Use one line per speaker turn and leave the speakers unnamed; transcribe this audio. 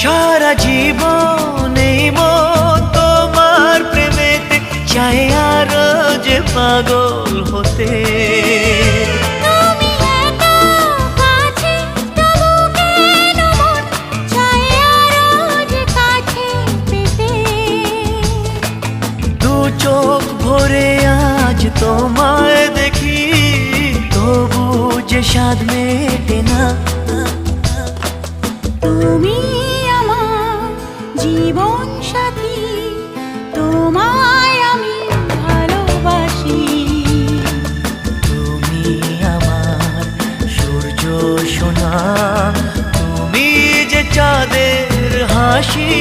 সারা জীবন এই মন তোমার প্রেমেতে চাই আরো যে পাগল হতে। চোখ ভরে আজ তোমায় দেখি, তবু যে স্বাদ মেটে না।
তুমি আমার জীবন সাথী, তোমায় আমি ভালোবাসি।
তুমি আমার সূর্য সোনা, তুমি যে চাঁদের হাসি।